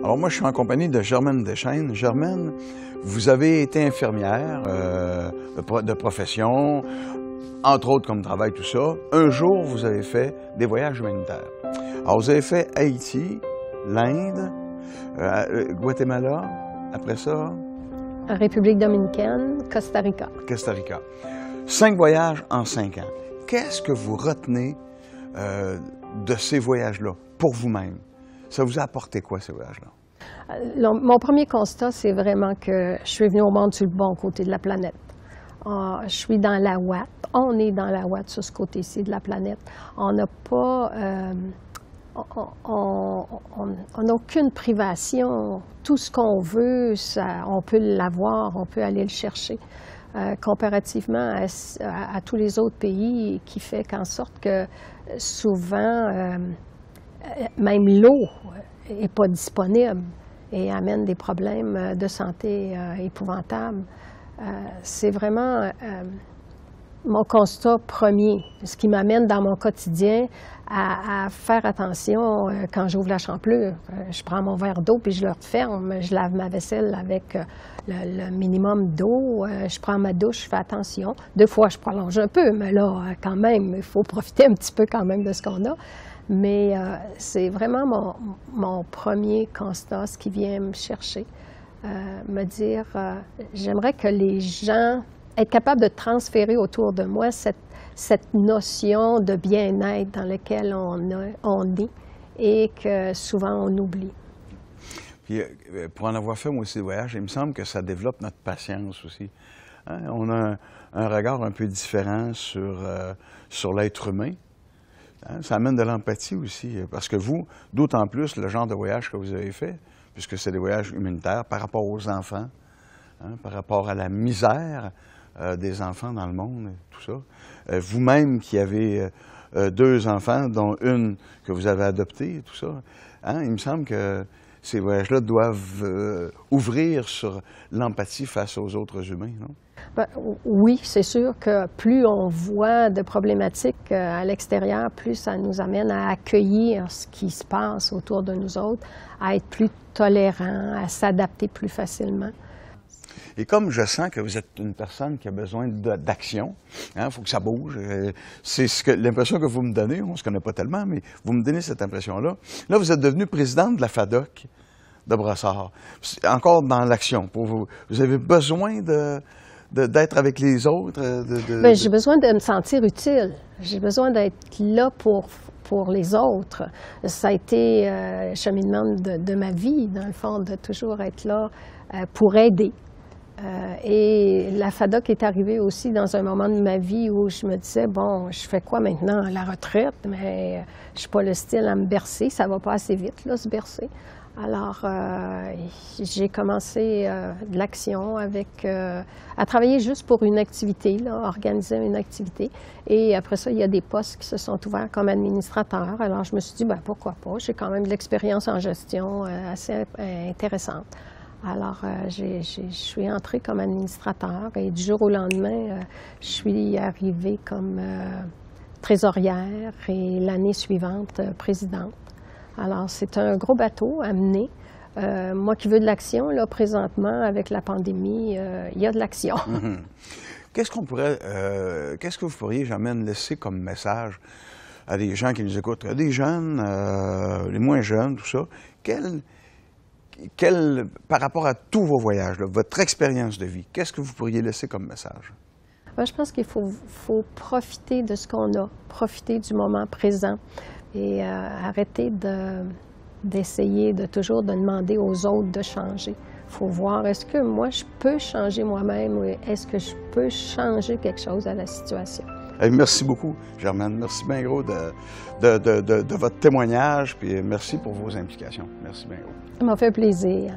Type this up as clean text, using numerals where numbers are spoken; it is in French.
Alors moi, je suis en compagnie de Germaine Deschênes. Germaine, vous avez été infirmière de profession, entre autres comme travail, tout ça. Un jour, vous avez fait des voyages humanitaires. Alors, vous avez fait Haïti, l'Inde, Guatemala, après ça? République dominicaine, Costa Rica. Costa Rica. 5 voyages en 5 ans. Qu'est-ce que vous retenez de ces voyages-là, pour vous-même? Ça vous a apporté quoi, ces voyages-là? Mon premier constat, c'est vraiment que je suis venue au monde sur le bon côté de la planète. Je suis dans la ouate. On est dans la ouate sur ce côté-ci de la planète. On n'a pas... on n'a aucune privation. Tout ce qu'on veut, on peut l'avoir, on peut aller le chercher. Comparativement à tous les autres pays, qui fait qu'en sorte que souvent, même l'eau n'est pas disponible et amène des problèmes de santé épouvantables. C'est vraiment mon constat premier, ce qui m'amène dans mon quotidien à faire attention quand j'ouvre la champlure. Je prends mon verre d'eau puis je le referme. Je lave ma vaisselle avec le minimum d'eau. Je prends ma douche, je fais attention. Des fois, je prolonge un peu, mais là, quand même, il faut profiter un petit peu quand même de ce qu'on a. Mais c'est vraiment mon premier constat, ce qui vient me chercher. Me dire, j'aimerais que les gens, être capables de transférer autour de moi cette notion de bien-être dans laquelle on est et que souvent on oublie. Puis, pour en avoir fait, moi aussi, des voyages, il me semble que ça développe notre patience aussi. Hein? On a un regard un peu différent sur l'être humain. Hein? Ça amène de l'empathie aussi, parce que vous, d'autant plus, le genre de voyage que vous avez fait, puisque c'est des voyages humanitaires par rapport aux enfants, hein, par rapport à la misère des enfants dans le monde, tout ça. Vous-même qui avez 2 enfants, dont une que vous avez adoptée, tout ça, hein, il me semble que ces voyages-là doivent ouvrir sur l'empathie face aux autres humains, non? Ben, oui, c'est sûr que plus on voit de problématiques à l'extérieur, plus ça nous amène à accueillir ce qui se passe autour de nous autres, à être plus tolérants, à s'adapter plus facilement. Et comme je sens que vous êtes une personne qui a besoin d'action, il faut que ça bouge, c'est l'impression que vous me donnez, on ne se connaît pas tellement, mais vous me donnez cette impression-là. Là, vous êtes devenue présidente de la FADOC de Brossard. Encore dans l'action. Vous avez besoin d'être avec les autres? J'ai besoin de me sentir utile. J'ai besoin d'être là pour les autres. Ça a été un cheminement de ma vie, dans le fond, de toujours être là pour aider. Et la FADOC est arrivée aussi dans un moment de ma vie où je me disais, bon, je fais quoi maintenant à la retraite? Mais je suis pas le style à me bercer, ça va pas assez vite, là, se bercer. Alors, j'ai commencé de l'action à travailler juste pour une activité, là, organiser une activité. Et après ça, il y a des postes qui se sont ouverts comme administrateur. Alors, je me suis dit, ben pourquoi pas? J'ai quand même de l'expérience en gestion assez intéressante. Alors, je suis entrée comme administrateur et du jour au lendemain, je suis arrivée comme trésorière et l'année suivante, présidente. Alors, c'est un gros bateau à mener. Moi qui veux de l'action, là, présentement, avec la pandémie, il y a de l'action. Mm-hmm. Qu'est-ce que vous pourriez, Germaine, laisser comme message à des gens qui nous écoutent, à des jeunes, les moins jeunes, tout ça? Par rapport à tous vos voyages, là, votre expérience de vie, qu'est-ce que vous pourriez laisser comme message? Moi, je pense qu'il faut profiter de ce qu'on a, profiter du moment présent et arrêter d'essayer toujours de demander aux autres de changer. Il faut voir, est-ce que moi, je peux changer moi-même ou est-ce que je peux changer quelque chose à la situation? Merci beaucoup, Germaine. Merci bien gros de votre témoignage, puis merci pour vos implications. Merci bien gros. Ça m'a fait plaisir.